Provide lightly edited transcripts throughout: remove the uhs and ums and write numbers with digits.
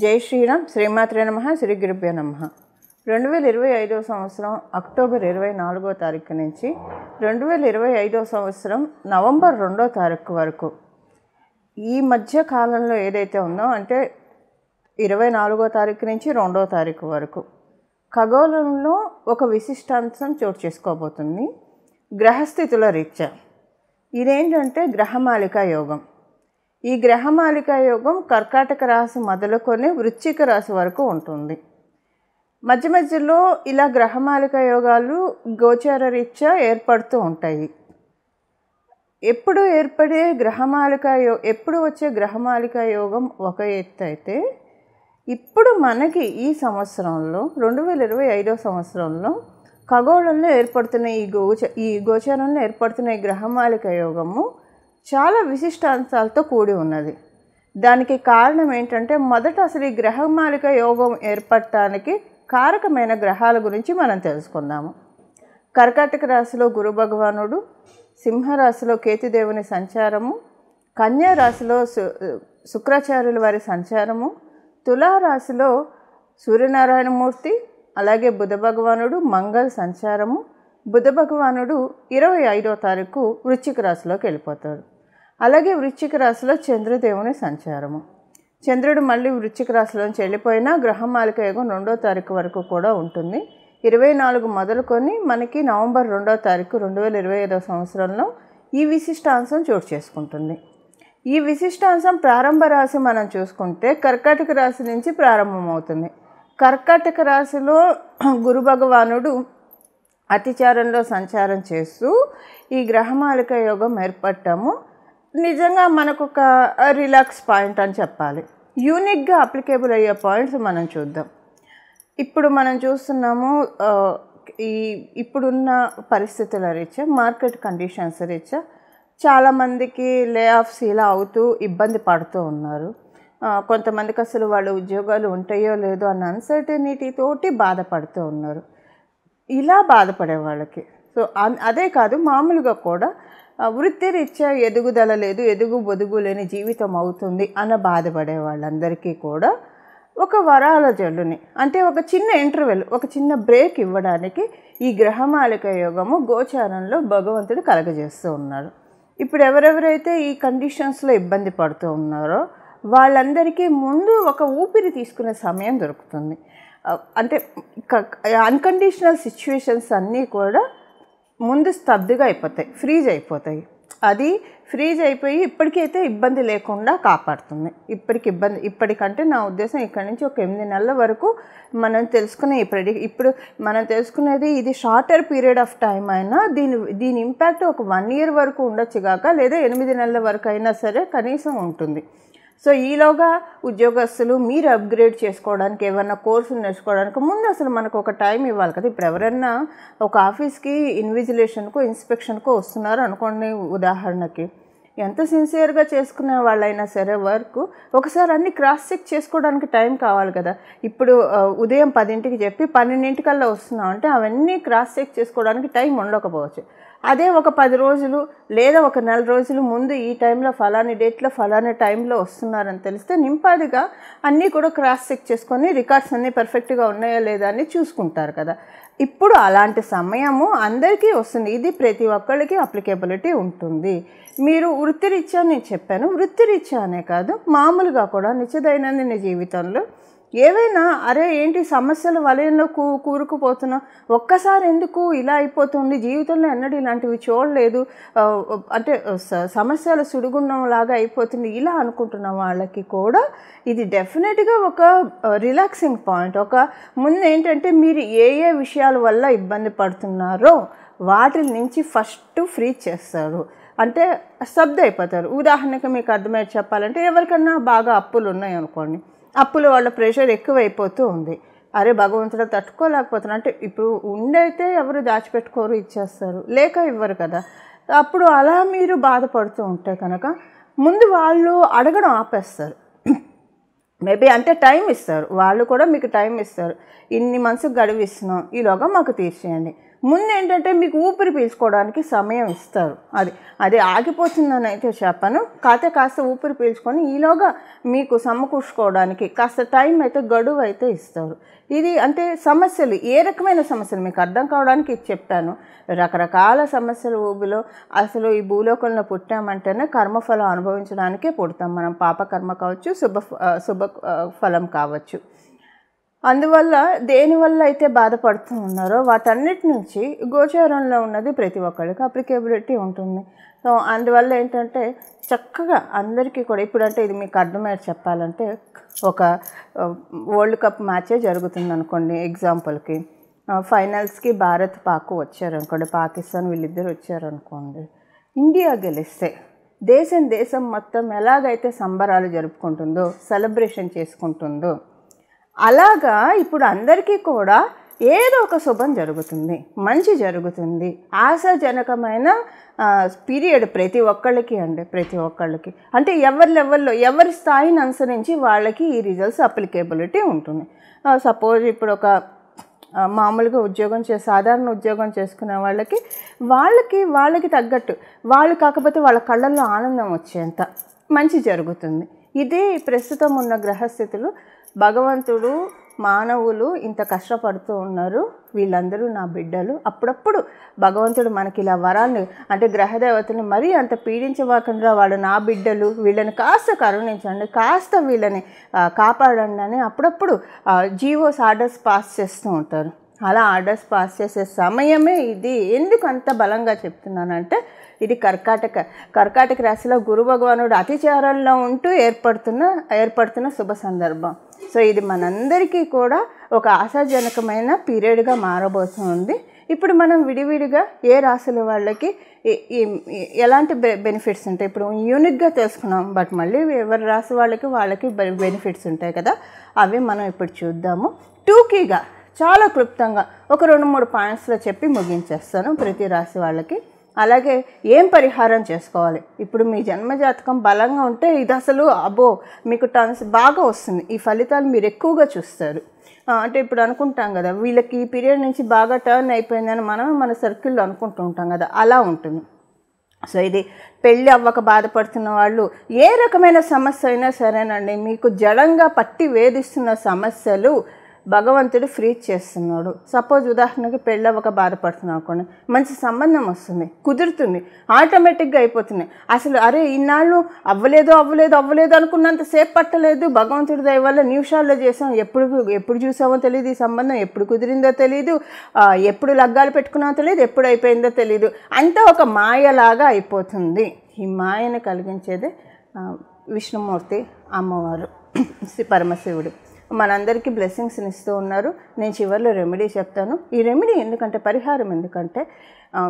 జై శ్రీరామ్. శ్రీమాత్రే నమః. శ్రీ గురుభ్యో నమః. 2025 సంవత్సరం అక్టోబర్ 24వ తారీఖు నుంచి 2025 సంవత్సరం నవంబర్ 2వ తారీఖు వరకు ఈ మధ్య కాలంలో ఏదైతే ఉందో అంటే 24వ తారీఖు నుంచి 2వ తారీఖు వరకు ఖగోళంలో ఒక విశిష్టాంశం చోటు చేసుకోబోతుంది. గ్రహస్థితుల రీత్యా ఇదేంటంటే గ్రహమాలికా యోగం. ఈ గ్రహమాలికా యోగం కర్కాటక రాశి మొదలుకొని వృశ్చిక రాశి వరకు ఉంటుంది. మధ్య మధ్యలో ఇలా గ్రహమాలికా యోగాలు గోచార రీత్యా ఏర్పడుతూ ఉంటాయి. ఎప్పుడు ఏర్పడే ఎప్పుడు వచ్చే గ్రహమాలికా యోగం ఒక ఎత్తు అయితే, ఇప్పుడు మనకి ఈ సంవత్సరంలో 2025 సంవత్సరంలో ఖగోళంలో ఏర్పడుతున్న ఈ గోచారంలో ఏర్పడుతున్న ఈ గ్రహమాలికా యోగము చాలా విశిష్టాంశాలతో కూడి ఉన్నది. దానికి కారణం ఏంటంటే, మొదట అసలు ఈ గ్రహమాలికా యోగం ఏర్పడటానికి కారకమైన గ్రహాల గురించి మనం తెలుసుకుందాము. కర్కాటక రాశిలో గురు భగవానుడు, సింహరాశిలో కేతుదేవుని సంచారము, కన్యా రాశిలో శుక్రాచార్యుల వారి సంచారము, తులారాశిలో సూర్యనారాయణమూర్తి, అలాగే బుధ భగవానుడు, మంగళ సంచారము. బుధ భగవానుడు 25వ తారీఖు వృశ్చిక రాశిలోకి వెళ్ళిపోతాడు. అలాగే వృశ్చిక రాశిలో చంద్రదేవుని సంచారము. చంద్రుడు మళ్ళీ వృశ్చిక రాశిలోంచి వెళ్ళిపోయినా గ్రహమాలిక యోగం 2వ తారీఖు వరకు కూడా ఉంటుంది. 24 మొదలుకొని మనకి నవంబర్ 2వ తారీఖు 2025 సంవత్సరంలో ఈ విశిష్టాంశం చోటు చేసుకుంటుంది. ఈ విశిష్టాంశం ప్రారంభ రాశి మనం చూసుకుంటే కర్కాటక రాశి నుంచి ప్రారంభమవుతుంది. కర్కాటక రాశిలో గురు భగవానుడు అతిచారంలో సంచారం చేస్తూ ఈ గ్రహమాలిక యోగం ఏర్పడటము నిజంగా మనకు ఒక రిలాక్స్ పాయింట్ అని చెప్పాలి. యూనిక్గా అప్లికేబుల్ అయ్యే పాయింట్స్ మనం చూద్దాం. ఇప్పుడు మనం చూస్తున్నాము, ఇప్పుడున్న పరిస్థితుల రీత్యా, మార్కెట్ కండిషన్స్ రీత్యా చాలామందికి లే ఆఫ్స్ ఇలా అవుతూ ఇబ్బంది పడుతూ ఉన్నారు. కొంతమందికి అసలు వాళ్ళ ఉద్యోగాలు ఉంటాయో లేదో అన్న అన్సర్టనిటీ తోటి బాధపడుతూ ఉన్నారు. ఇలా బాధపడే వాళ్ళకి అదే కాదు, మామూలుగా కూడా వృత్తిరీత్యా ఎదుగుదల లేదు, బొదుగు లేని జీవితం అవుతుంది అన్న బాధపడే వాళ్ళందరికీ కూడా ఒక వరాల జల్లుని, అంటే ఒక చిన్న ఇంటర్వెల్, ఒక చిన్న బ్రేక్ ఇవ్వడానికి ఈ గ్రహమాలిక యోగము గోచారంలో భగవంతుడు కలగజేస్తూ ఉన్నాడు. ఇప్పుడు ఎవరెవరైతే ఈ కండిషన్స్లో ఇబ్బంది పడుతూ ఉన్నారో వాళ్ళందరికీ ముందు ఒక ఊపిరి తీసుకునే సమయం దొరుకుతుంది. అంటే అన్కండిషనల్ సిచ్యువేషన్స్ అన్నీ కూడా ముందు స్తబ్దుగా అయిపోతాయి, ఫ్రీజ్ అయిపోతాయి. అది ఫ్రీజ్ అయిపోయి ఇప్పటికైతే ఇబ్బంది లేకుండా కాపాడుతుంది. ఇప్పటికంటే నా ఉద్దేశం ఇక్కడి నుంచి ఒక 8 నెలల వరకు మనం తెలుసుకునే ఇప్పుడు మనం తెలుసుకునేది ఇది షార్టర్ పీరియడ్ ఆఫ్ టైం అయినా దీని ఇంపాక్ట్ ఒక 1 year వరకు ఉండొచ్చు కాక, లేదా 8 నెలల వరకు అయినా సరే కనీసం ఉంటుంది. సో ఈలోగా ఉద్యోగస్తులు మీరు అప్గ్రేడ్ చేసుకోవడానికి, ఏమన్నా కోర్సులు నేర్చుకోవడానికి ముందు అసలు మనకు ఒక టైం ఇవ్వాలి కదా. ఇప్పుడు ఎవరైనా ఒక ఆఫీస్కి ఇన్విజిలేషన్కో ఇన్స్పెక్షన్కో వస్తున్నారు అనుకోండి, ఉదాహరణకి, ఎంత సిన్సియర్గా చేసుకునే వాళ్ళైనా సరే వర్క్ ఒకసారి అన్ని క్రాస్ చెక్ చేసుకోవడానికి టైం కావాలి కదా. ఇప్పుడు ఉదయం 10ంటికి చెప్పి 12ంటికల్లా వస్తున్నాం అంటే అవన్నీ క్రాస్ చెక్ చేసుకోవడానికి టైం ఉండకపోవచ్చు. అదే ఒక 10 రోజులు లేదా ఒక 4 రోజులు ముందు ఈ టైంలో ఫలాని డేట్లో ఫలాని టైంలో వస్తున్నారని తెలిస్తే నింపాదిగా అన్నీ కూడా క్రాస్ చెక్ చేసుకొని రికార్డ్స్ అన్నీ పర్ఫెక్ట్గా ఉన్నాయా లేదా అని చూసుకుంటారు కదా. ఇప్పుడు అలాంటి సమయము అందరికీ వస్తుంది. ఇది ప్రతి ఒక్కళ్ళకి అప్లికేబిలిటీ ఉంటుంది. మీరు వృత్తిరీత్యా, నేను చెప్పాను, వృత్తిరీత్యా అనే కాదు, మామూలుగా కూడా నిత్య దైనందిన జీవితంలో ఏవైనా అరే ఏంటి సమస్యల వలయంలో కూరుకుపోతున్నా, ఒక్కసారి ఎందుకు ఇలా అయిపోతుంది, జీవితంలో ఎన్నడూ ఇలాంటివి చూడలేదు, అంటే సమస్యల సుడిగుండంలాగా అయిపోతుంది ఇలా అనుకుంటున్న వాళ్ళకి కూడా ఇది డెఫినెట్గా ఒక రిలాక్సింగ్ పాయింట్. ఒక ముందు ఏంటంటే మీరు ఏ విషయాల వల్ల ఇబ్బంది పడుతున్నారో వాటి నుంచి ఫస్ట్ ఫ్రీ చేస్తారు, అంటే స్తబ్దు అయిపోతారు. ఉదాహరణకి మీకు అర్థమయ్యేది చెప్పాలంటే, ఎవరికన్నా బాగా అప్పులు ఉన్నాయనుకోండి, అప్పుల వాళ్ళ ప్రెషర్ ఎక్కువైపోతూ ఉంది, అరే భగవంతుడు తట్టుకోలేకపోతున్నా అంటే, ఇప్పుడు ఉండైతే ఎవరు దాచిపెట్టుకోరు, ఇచ్చేస్తారు, లేక ఇవ్వరు కదా. అప్పుడు అలా మీరు బాధపడుతూ ఉంటే కనుక ముందు వాళ్ళు అడగడం ఆపేస్తారు. మేబీ అంటే టైం ఇస్తారు, వాళ్ళు కూడా మీకు టైం ఇస్తారు. ఇన్ని మంత్స్కి గడువు ఇస్తున్నాం, ఈలోగా మాకు తీర్చేయండి. ముందు ఏంటంటే మీకు ఊపిరి పీల్చుకోవడానికి సమయం ఇస్తారు. అది ఆగిపోతుందని అయితే చెప్పను, కాస్త ఊపిరి పీల్చుకొని ఈలోగా మీకు సమకూర్చుకోవడానికి కాస్త టైం అయితే గడువు అయితే ఇస్తారు. ఇది అంటే సమస్యలు ఏ రకమైన సమస్యలు మీకు అర్థం కావడానికి ఇది చెప్పాను. రకరకాల సమస్యల ఊబిలో అసలు ఈ భూలోకంలో పుట్టామంటేనే కర్మఫలం అనుభవించడానికే పుడతాం. మనం పాపకర్మ కావచ్చు, శుభ ఫలం కావచ్చు. అందువల్ల దేనివల్ల అయితే బాధపడుతూ ఉన్నారో వాటన్నిటి నుంచి గోచారంలో ఉన్నది ప్రతి ఒక్కరికి అప్లికేబిలిటీ ఉంటుంది. సో అందువల్ల ఏంటంటే చక్కగా అందరికీ కూడా ఇప్పుడంటే ఇది మీకు అర్థమయ్యేది చెప్పాలంటే ఒక వరల్డ్ కప్ మ్యాచే జరుగుతుంది అనుకోండి. ఎగ్జాంపుల్కి ఫైనల్స్కి భారత్ పాక్ వచ్చారనుకోండి, పాకిస్తాన్ వీళ్ళిద్దరు వచ్చారనుకోండి. ఇండియా గెలిస్తే దేశం మొత్తం ఎలాగైతే సంబరాలు జరుపుకుంటుందో, సెలబ్రేషన్ చేసుకుంటుందో, అలాగా ఇప్పుడు అందరికీ కూడా ఏదో ఒక శుభం జరుగుతుంది, మంచి జరుగుతుంది. ఆశాజనకమైన పీరియడ్ ప్రతి ఒక్కళ్ళకి అంటే ఎవరి లెవెల్లో ఎవరి స్థాయిని అనుసరించి వాళ్ళకి ఈ రిజల్ట్స్ అప్లికేబిలిటీ ఉంటుంది. సపోజ్ ఇప్పుడు ఒక మామూలుగా సాధారణ ఉద్యోగం చేసుకునే వాళ్ళకి తగ్గట్టు వాళ్ళు కాకపోతే వాళ్ళ కళ్ళల్లో ఆనందం వచ్చేంత మంచి జరుగుతుంది. ఇదే ప్రస్తుతం ఉన్న గ్రహస్థితులు. భగవంతుడు మానవులు ఇంత కష్టపడుతూ ఉన్నారు, వీళ్ళందరూ నా బిడ్డలు. అప్పుడప్పుడు భగవంతుడు మనకి ఇలా వరాన్ని అంటే గ్రహదేవతని మరీ అంత పీడించవాకుండా వాళ్ళు నా బిడ్డలు, వీళ్ళని కాస్త కరుణించండి, కాస్త వీళ్ళని కాపాడండి అని అప్పుడప్పుడు ఆర్డర్స్ పాస్ చేస్తూ ఉంటారు. అలా ఆర్డర్స్ పాస్ చేసే సమయమే ఇది. ఎందుకు అంత బలంగా చెప్తున్నానంటే ఇది కర్కాటక రాశిలో గురు భగవానుడు అతిచారంలో ఉంటూ ఏర్పడుతున్న శుభ సందర్భం. సో ఇది మనందరికీ కూడా ఒక ఆశాజనకమైన పీరియడ్గా మారబోతుంది. ఇప్పుడు మనం విడివిడిగా ఏ రాశుల వాళ్ళకి ఎలాంటి బెనిఫిట్స్ ఉంటాయి ఇప్పుడు యూనిక్గా తెలుసుకున్నాం. బట్ మళ్ళీ ఎవరి రాశి వాళ్ళకి బెనిఫిట్స్ ఉంటాయి కదా, అవి మనం ఇప్పుడు చూద్దాము. టూకీగా చాలా క్లుప్తంగా ఒక 2-3 పాయింట్స్లో చెప్పి ముగించేస్తాను ప్రతి రాశి వాళ్ళకి. అలాగే ఏం పరిహారం చేసుకోవాలి. ఇప్పుడు మీ జన్మజాతకం బలంగా ఉంటే ఇది అసలు మీకు టర్న్స్ బాగా వస్తుంది. ఈ ఫలితాలు మీరు ఎక్కువగా చూస్తారు. అంటే ఇప్పుడు అనుకుంటాం కదా వీళ్ళకి ఈ పీరియడ్ నుంచి బాగా టర్న్ అయిపోయిందని మన సర్కిల్లో అనుకుంటూ ఉంటాం కదా, అలా ఉంటుంది. సో ఇది పెళ్ళి అవ్వక బాధపడుతున్న వాళ్ళు ఏ రకమైన సమస్య అయినా సరేనండి, మీకు జడంగా పట్టి వేధిస్తున్న సమస్యలు భగవంతుడు ఫ్రీ చేస్తున్నాడు. సపోజ్ ఉదాహరణకి పెళ్ళవక బాధపడుతున్నాం అనుకోండి, మంచి సంబంధం వస్తుంది, కుదురుతుంది, ఆటోమేటిక్గా అయిపోతుంది. అసలు ఇన్నాళ్ళు అవ్వలేదు అనుకున్నంతసేపు పట్టలేదు, భగవంతుడి దయ వల్ల నిమిషాల్లో చేసాం. ఎప్పుడు చూసామో తెలియదు, ఈ సంబంధం ఎప్పుడు కుదిరిందో తెలియదు, ఎప్పుడు లగ్గాలు పెట్టుకున్నామో తెలియదు, ఎప్పుడు అయిపోయిందో తెలియదు. అంతా ఒక మాయలాగా అయిపోతుంది. ఈ మాయను కలిగించేదే విష్ణుమూర్తి, అమ్మవారు, పరమశివుడు మనందరికీ బ్లెస్సింగ్స్ని ఇస్తూ ఉన్నారు. నేను చివరిలో రెమెడీ చెప్తాను. ఈ రెమెడీ ఎందుకంటే పరిహారం ఎందుకంటే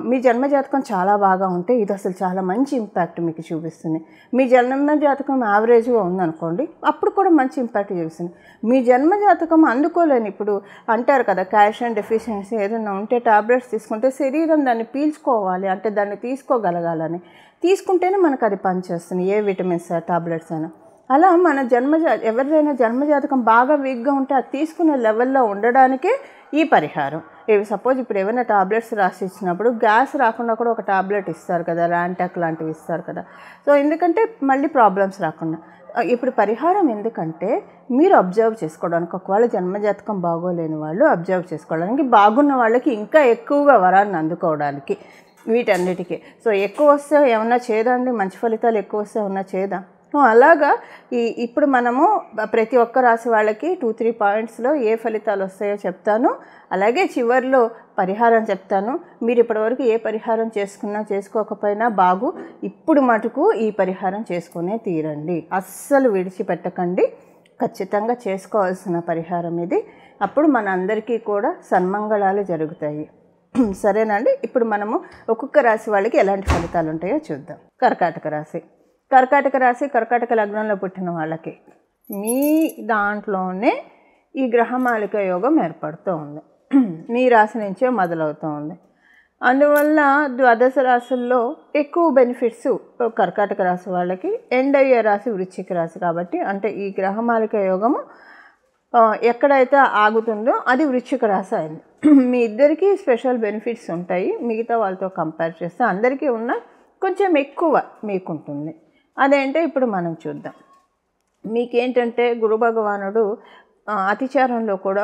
మీ జన్మజాతకం చాలా బాగా ఉంటే ఇది అసలు చాలా మంచి ఇంపాక్ట్ మీకు చూపిస్తుంది. మీ జన్మజాతకం యావరేజ్గా ఉందనుకోండి, అప్పుడు కూడా మంచి ఇంపాక్ట్ చూపిస్తుంది. మీ జన్మజాతకం అందుకోలేని ఇప్పుడు అంటారు కదా కాల్షియం డెఫిషియన్సీ ఏదైనా ఉంటే టాబ్లెట్స్ తీసుకుంటే శరీరం దాన్ని పీల్చుకోవాలి, అంటే దాన్ని తీసుకోగలగాలని, తీసుకుంటేనే మనకు అది పనిచేస్తుంది, ఏ విటమిన్స్ టాబ్లెట్స్ అయినా. అలా మన ఎవరిదైనా జన్మజాతకం బాగా వీక్గా ఉంటే అది తీసుకునే లెవెల్లో ఉండడానికే ఈ పరిహారం. సపోజ్ ఇప్పుడు ఏమైనా టాబ్లెట్స్ రాసి ఇచ్చినప్పుడు గ్యాస్ రాకుండా కూడా ఒక టాబ్లెట్ ఇస్తారు కదా, ర్యాంటాక్ లాంటివి ఇస్తారు కదా. సో ఎందుకంటే మళ్ళీ ప్రాబ్లమ్స్ రాకుండా. ఇప్పుడు పరిహారం ఎందుకంటే మీరు అబ్జర్వ్ చేసుకోవడానికి, ఒకవేళ జన్మజాతకం బాగోలేని వాళ్ళు అబ్జర్వ్ చేసుకోవడానికి, బాగున్న వాళ్ళకి ఇంకా ఎక్కువగా వరాన్ని అందుకోవడానికి, వీటన్నిటికీ. సో ఎక్కువ వస్తే ఏమన్నా చేదండి, మంచి ఫలితాలు ఎక్కువ వస్తే ఏమన్నా చేదా. అలాగా ఇప్పుడు మనము ప్రతి ఒక్క రాశి వాళ్ళకి 2-3 పాయింట్స్లో ఏ ఫలితాలు వస్తాయో చెప్తాను. అలాగే చివరిలో పరిహారం చెప్తాను. మీరు ఇప్పటివరకు ఏ పరిహారం చేసుకోకపోయినా ఇప్పుడు మటుకు ఈ పరిహారం చేసుకునే తీరండి, అస్సలు విడిచిపెట్టకండి. ఖచ్చితంగా చేసుకోవాల్సిన పరిహారం ఇది. అప్పుడు మన అందరికీ కూడా సన్మంగళాలు జరుగుతాయి. సరేనండి. ఇప్పుడు మనము ఒక్కొక్క రాశి వాళ్ళకి ఎలాంటి ఫలితాలు ఉంటాయో చూద్దాం. కర్కాటక రాశి కర్కాటక లగ్నంలో పుట్టిన వాళ్ళకి మీ దాంట్లోనే ఈ గ్రహమాలిక యోగం ఏర్పడుతూ ఉంది. మీ రాశి నుంచే మొదలవుతూ ఉంది. అందువల్ల ద్వాదశ రాశుల్లో ఎక్కువ బెనిఫిట్స్ కర్కాటక రాశి వాళ్ళకి, ఎండ్ అయ్యే రాశి వృశ్చిక రాశి. కాబట్టి అంటే ఈ గ్రహమాలిక యోగము ఎక్కడైతే ఆగుతుందో అది వృశ్చిక రాశి అయింది. మీ ఇద్దరికీ స్పెషల్ బెనిఫిట్స్ ఉంటాయి. మిగతా వాళ్ళతో కంపేర్ చేస్తే అందరికీ ఉన్న కొంచెం ఎక్కువ మీకుంటుంది. అదేంటే ఇప్పుడు మనం చూద్దాం. మీకేంటంటే గురు భగవానుడు అతిచారంలో కూడా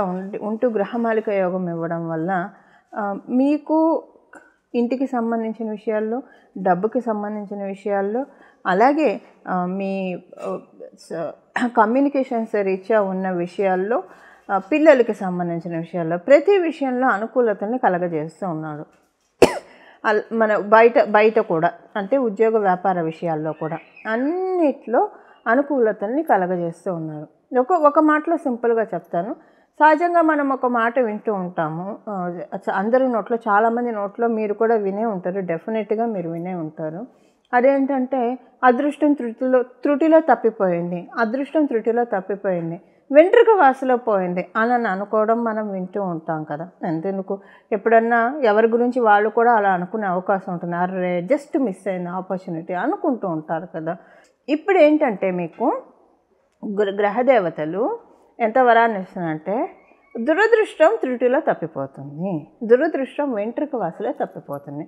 ఉంటూ గ్రహమాలిక యోగం ఇవ్వడం వల్ల మీకు ఇంటికి సంబంధించిన విషయాల్లో, డబ్బుకి సంబంధించిన విషయాల్లో, అలాగే మీ కమ్యూనికేషన్స్ రీత్యా ఉన్న విషయాల్లో, పిల్లలకి సంబంధించిన విషయాల్లో, ప్రతి విషయంలో అనుకూలతల్ని కలగజేస్తూ ఉన్నాడు. మన బయట కూడా అంటే ఉద్యోగ వ్యాపార విషయాల్లో కూడా అన్నిట్లో అనుకూలతల్ని కలగజేస్తూ ఉన్నారు. ఒక మాటలో సింపుల్గా చెప్తాను. సహజంగా మనం ఒక మాట వింటూ ఉంటాము. అందరి నోట్లో, చాలామంది నోట్లో మీరు కూడా వినే ఉంటారు. డెఫినెట్గా మీరు వినే ఉంటారు. అదేంటంటే అదృష్టం త్రుటిలో తప్పిపోయింది, అదృష్టం త్రుటిలో తప్పిపోయింది, వెంట్రుక వాసులో పోయింది అని అనుకోవడం మనం వింటూ ఉంటాం కదా. ఎంతెందుకు ఎప్పుడన్నా ఎవరి గురించి వాళ్ళు కూడా అలా అనుకునే అవకాశం ఉంటుంది. అరే జస్ట్ మిస్ అయింది ఆపర్చునిటీ అనుకుంటూ ఉంటారు కదా. ఇప్పుడు ఏంటంటే మీకు గ్రహదేవతలు ఎంత వరాన్ని ఇస్తున్నారంటే దురదృష్టం త్రుటిలో తప్పిపోతుంది, దురదృష్టం వెంట్రుక వాసులో తప్పిపోతుంది.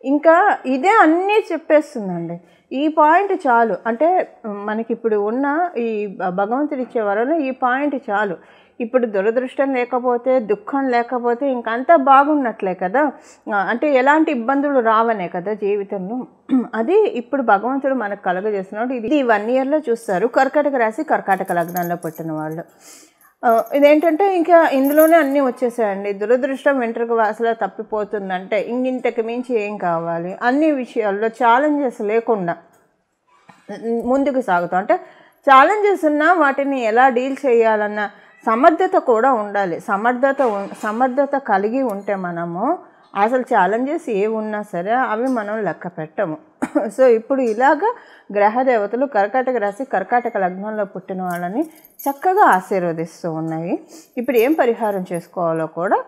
ఇంకా ఇదే అన్నీ చెప్పేస్తుందండి. ఈ పాయింట్ చాలు. అంటే మనకి ఇప్పుడు ఉన్న ఈ భగవంతుడు ఇచ్చే వరంలో ఈ పాయింట్ చాలు. ఇప్పుడు దురదృష్టం లేకపోతే, దుఃఖం లేకపోతే ఇంకంతా బాగున్నట్లే కదా. అంటే ఎలాంటి ఇబ్బందులు రావనే కదా జీవితంలో. అది ఇప్పుడు భగవంతుడు మనకు కలగజేస్తున్నాడు. ఇది 1 ఇయర్లో చూస్తారు. కర్కాటక రాశి, కర్కాటక లగ్నంలో పుట్టిన వాళ్ళు. ఇదేంటంటే ఇంకా ఇందులోనే అన్నీ వచ్చేసాయండి. దురదృష్టం వెంట్రుక వాసులో తప్పిపోతుందంటే ఇంతకు మించి ఏం కావాలి. అన్ని విషయాల్లో ఛాలెంజెస్ లేకుండా ముందుకు సాగుతాం. అంటే ఛాలెంజెస్ ఉన్నా వాటిని ఎలా డీల్ చేయాలన్న సమర్థత కూడా ఉండాలి. సమర్థత కలిగి ఉంటే మనము అసలు ఛాలెంజెస్ ఏ ఉన్నా సరే అవి మనం లెక్క పెట్టము. సో ఇప్పుడు ఇలాగా గ్రహదేవతలు కర్కాటక రాశి, కర్కాటక లగ్నంలో పుట్టిన వాళ్ళని చక్కగా ఆశీర్వదిస్తూ ఉన్నాయి. ఇప్పుడు ఏం పరిహారం చేసుకోవాలో కూడా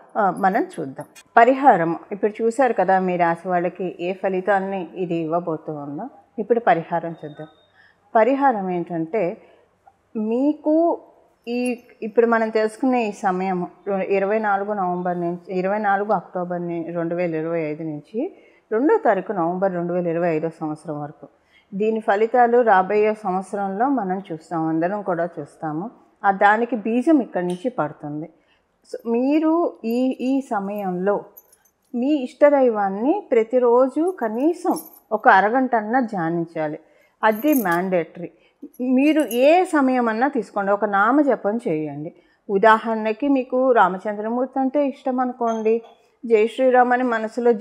మనం చూద్దాం. పరిహారం ఇప్పుడు చూశారు కదా, మీ రాశి వాళ్ళకి ఏ ఫలితాన్ని ఇది ఇవ్వబోతూ ఉందో. ఇప్పుడు పరిహారం చూద్దాం. పరిహారం ఏంటంటే మీకు ఇప్పుడు మనం తెలుసుకునే ఈ సమయం 24 నవంబర్ నుంచి 24 అక్టోబర్ 2025 నుంచి 2వ తారీఖు నవంబర్ 2025 సంవత్సరం వరకు దీని ఫలితాలు రాబోయే సంవత్సరంలో మనం చూస్తాం, అందరం కూడా చూస్తాము. దానికి బీజం ఇక్కడి నుంచి పడుతుంది. మీరు ఈ సమయంలో మీ ఇష్టదైవాన్ని ప్రతిరోజు కనీసం ఒక అరగంటన్నా ధ్యానించాలి. అది మ్యాండేటరీ. మీరు ఏ సమయం అన్నా తీసుకోండి, ఒక నామజపం చేయండి. ఉదాహరణకి మీకు రామచంద్రమూర్తి అంటే ఇష్టం అనుకోండి, జై శ్రీరామ్ అని మనసులో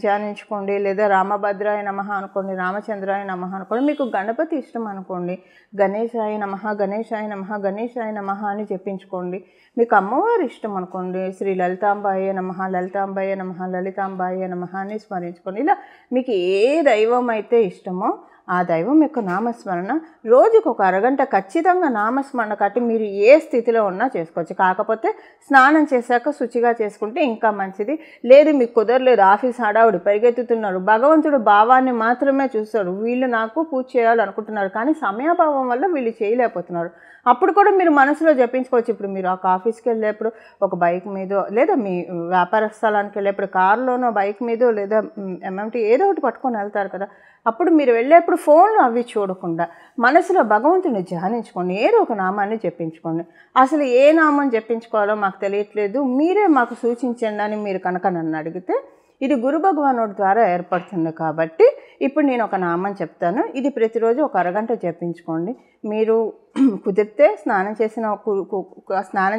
ధ్యానించుకోండి. లేదా రామభద్రాయ నమః అనుకోండి, రామచంద్రాయ నమః అనుకోండి. మీకు గణపతి ఇష్టం అనుకోండి, గణేశాయ నమః, గణేశాయ నమః, గణేశాయ నమః అని చెప్పించుకోండి. మీకు అమ్మవారు ఇష్టం అనుకోండి, శ్రీ లలితాంబాయ నమః, లలితాంబాయ నమః, లలితాంబాయ నమః అని స్మరించుకోండి. ఇలా మీకు ఏ దైవం అయితే ఇష్టమో ఆ దైవం యొక్క నామస్మరణ రోజుకు ఒక అరగంట ఖచ్చితంగా నామస్మరణ కట్టి మీరు ఏ స్థితిలో ఉన్నా చేసుకోవచ్చు. కాకపోతే స్నానం చేశాక శుచిగా చేసుకుంటే ఇంకా మంచిది. లేదు మీకు కుదరలేదు, ఆఫీస్ హడావుడి పరిగెత్తుతున్నారు, భగవంతుడు భావాన్ని మాత్రమే చూస్తాడు, వీళ్ళు నాకు పూజ చేయాలనుకుంటున్నారు కానీ సమయాభావం వల్ల వీళ్ళు చేయలేకపోతున్నారు, అప్పుడు కూడా మీరు మనసులో జపించుకోవచ్చు. ఇప్పుడు మీరు ఆ ఆఫీస్కి వెళ్ళేప్పుడు ఒక బైక్ మీదో, లేదా మీ వ్యాపార స్థలానికి వెళ్ళేప్పుడు కారులోనో, బైక్ మీదో, లేదా ఎంఎంటీ ఏదో ఒకటి పట్టుకొని వెళ్తారు కదా. అప్పుడు మీరు వెళ్ళేప్పుడు ఫోన్లో అవి చూడకుండా మనసులో భగవంతుని ధ్యానించుకోండి, ఏదో ఒక నామాన్ని జపించుకోండి. అసలు ఏ నామం జపించుకోవాలో మాకు తెలియట్లేదు, మీరే మాకు సూచించండి అని మీరు కనుక నన్ను అడిగితే ఇది గురు భగవానుడి ద్వారా ఏర్పడుతుంది. కాబట్టి ఇప్పుడు నేను ఒక నామం చెప్తాను, ఇది ప్రతిరోజు ఒక అరగంట జపించుకోండి. మీరు కుదిరితే స్నానం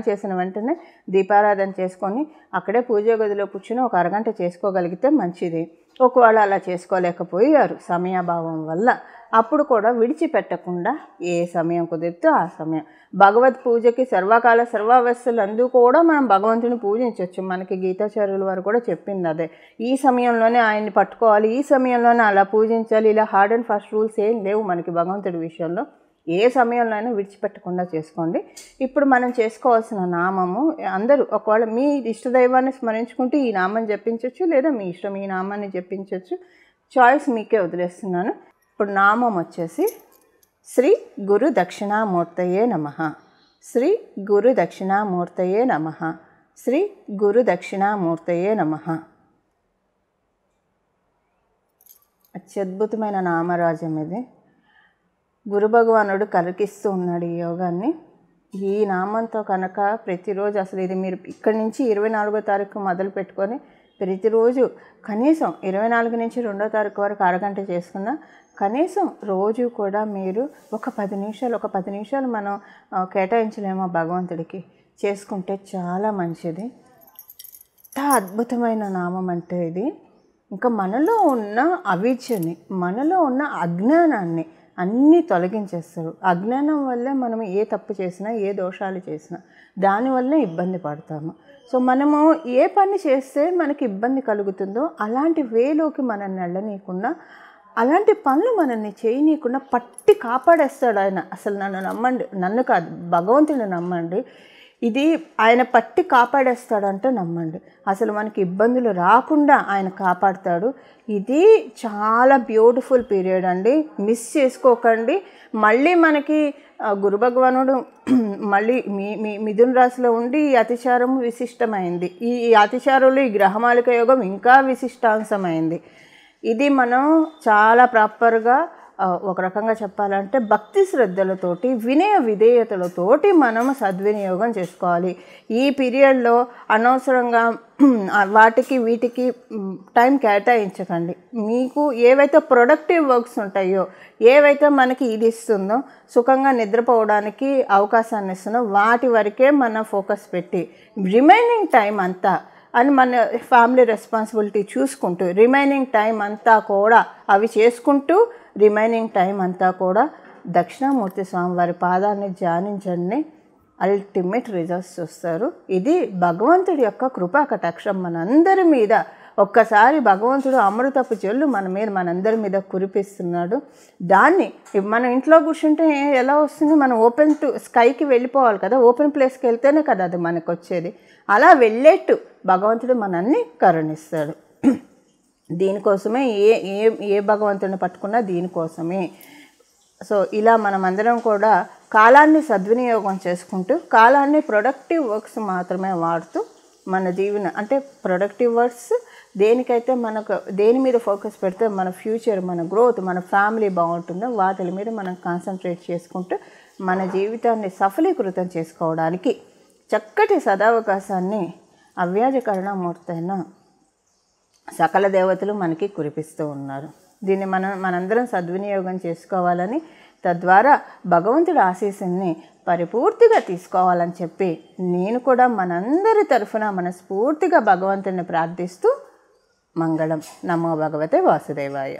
చేసిన వెంటనే దీపారాధన చేసుకొని అక్కడే పూజ గదిలో కూర్చుని ఒక అరగంట చేసుకోగలిగితే మంచిది. ఒకవేళ అలా చేసుకోలేకపోయారు సమయాభావం వల్ల, అప్పుడు కూడా విడిచిపెట్టకుండా ఏ సమయం కుదిరితే ఆ సమయం భగవద్ పూజకి సర్వకాల సర్వావస్థలు అందు కూడా మనం భగవంతుని పూజించవచ్చు. మనకి గీతాచార్యుల వారు కూడా చెప్పింది అదే. ఈ సమయంలోనే ఆయన్ని పట్టుకోవాలి, ఈ సమయంలోనే అలా పూజించాలి, ఇలా హార్డ్ అండ్ ఫాస్ట్ రూల్స్ ఏం లేవు మనకి భగవంతుడి విషయంలో. ఏ సమయంలో అయినా విడిచిపెట్టకుండా చేసుకోండి. ఇప్పుడు మనం చేసుకోవాల్సిన నామము, అందరూ ఒకవేళ మీ ఇష్టదైవాన్ని స్మరించుకుంటూ ఈ నామం జపించవచ్చు, లేదా మీ ఇష్టం ఈ నామాన్ని జపించవచ్చు. చాయిస్ మీకే వదిలేస్తున్నాను. ఇప్పుడు నామం వచ్చేసి శ్రీ గురు దక్షిణామూర్తయే నమః. శ్రీ గురు దక్షిణామూర్తయే నమః. శ్రీ గురు దక్షిణామూర్తయే నమః. అత్యద్భుతమైన నామరాజం ఇది. గురు భగవానుడు కలిగిస్తూ ఉన్నాడు ఈ యోగాన్ని. ఈ నామంతో కనుక ప్రతిరోజు అసలు ఇది మీరు ఇక్కడి నుంచి 24వ తారీఖు మొదలు పెట్టుకొని ప్రతిరోజు కనీసం 24 నుంచి 2వ తారీఖు వరకు అరగంట చేసుకున్న కనీసం రోజు కూడా మీరు ఒక 10 నిమిషాలు మనం కేటాయించలేమో భగవంతుడికి చేసుకుంటే చాలా మంచిది. ఎంత అద్భుతమైన నామం అంటే ఇది. ఇంకా మనలో ఉన్న అవిద్యని, మనలో ఉన్న అజ్ఞానాన్ని అన్నీ తొలగించేస్తారు. అజ్ఞానం వల్లే మనం ఏ తప్పు చేసినా, ఏ దోషాలు చేసినా దానివల్లే ఇబ్బంది పడతాము. సో మనము ఏ పని చేస్తే మనకి ఇబ్బంది కలుగుతుందో అలాంటి వేలోకి మనల్ని వెళ్ళనీయకుండా, అలాంటి పనులు మనల్ని చేయనీయకుండా పట్టి కాపాడేస్తాడు ఆయన. అసలు నన్ను నమ్మండి, నన్ను కాదు భగవంతుని నమ్మండి, ఇది ఆయన పట్టి కాపాడేస్తాడంటే నమ్మండి. అసలు మనకి ఇబ్బందులు రాకుండా ఆయన కాపాడుతాడు. ఇది చాలా బ్యూటిఫుల్ పీరియడ్ అండి, మిస్ చేసుకోకండి. మళ్ళీ మనకి గురు భగవానుడు మళ్ళీ మిథున రాశిలో ఉండి ఈ అతిచారం విశిష్టమైంది. ఈ అతిచారంలో ఈ గ్రహమాలిక యోగం ఇంకా విశిష్టాంశమైంది. ఇది మనం చాలా ప్రాపర్గా ఒక రకంగా చెప్పాలంటే భక్తి శ్రద్ధలతోటి, వినయ విధేయతలతోటి మనం సద్వినియోగం చేసుకోవాలి. ఈ పీరియడ్లో అనవసరంగా వాటికి వీటికి టైం కేటాయించకండి. మీకు ఏవైతే ప్రొడక్టివ్ వర్క్స్ ఉంటాయో, ఏవైతే మనకి ఇది ఇస్తుందో, సుఖంగా నిద్రపోవడానికి అవకాశాన్ని ఇస్తుందో వాటి వరకే మనం ఫోకస్ పెట్టి రిమైనింగ్ టైం అంతా అని మన ఫ్యామిలీ రెస్పాన్సిబిలిటీ చూసుకుంటూ రిమైనింగ్ టైం అంతా కూడా అవి చేసుకుంటూ రిమైనింగ్ టైం అంతా కూడా దక్షిణామూర్తి స్వామి వారి పాదాన్ని ధ్యానించండి. అల్టిమేట్ రిజల్ట్స్ చూస్తారు. ఇది భగవంతుడి యొక్క కృపా కటాక్షం మనందరి మీద. ఒక్కసారి భగవంతుడు అమృతపు జల్లు మన మీద, మనందరి మీద కురిపిస్తున్నాడు. దాన్ని మనం ఇంట్లో కూర్చుంటే ఎలా వస్తుంది? మనం ఓపెన్ టు స్కైకి వెళ్ళిపోవాలి కదా, ఓపెన్ ప్లేస్కి వెళ్తేనే కదా అది మనకు వచ్చేది. అలా వెళ్ళేట్టు భగవంతుడు మనల్ని కరుణిస్తాడు. దీనికోసమే ఏ భగవంతుడిని పట్టుకున్నా దీనికోసమే. సో ఇలా మనమందరం కూడా కాలాన్ని సద్వినియోగం చేసుకుంటూ, కాలాన్ని ప్రొడక్టివ్ వర్క్స్ మాత్రమే వాడుతూ మన జీవన అంటే ప్రొడక్టివ్ వర్క్స్ దేనికైతే మనకు దేని మీద ఫోకస్ పెడితే మన ఫ్యూచర్, మన గ్రోత్, మన ఫ్యామిలీ బాగుంటుందో వాటి మీద మనం కాన్సన్ట్రేట్ చేసుకుంటూ మన జీవితాన్ని సఫలీకృతం చేసుకోవడానికి చక్కటి సదావకాశాన్ని అవ్యాజ కరుణామూర్తి అయిన సకల దేవతలు మనకి కురిపిస్తూ ఉన్నారు. దీన్ని మనందరం సద్వినియోగం చేసుకోవాలని, తద్వారా భగవంతుడి ఆశీస్సుని పరిపూర్తిగా తీసుకోవాలని చెప్పి నేను కూడా మనందరి తరఫున మనస్ఫూర్తిగా భగవంతుడిని ప్రార్థిస్తూ మంగళం. నమో భగవతే వాసుదేవాయ.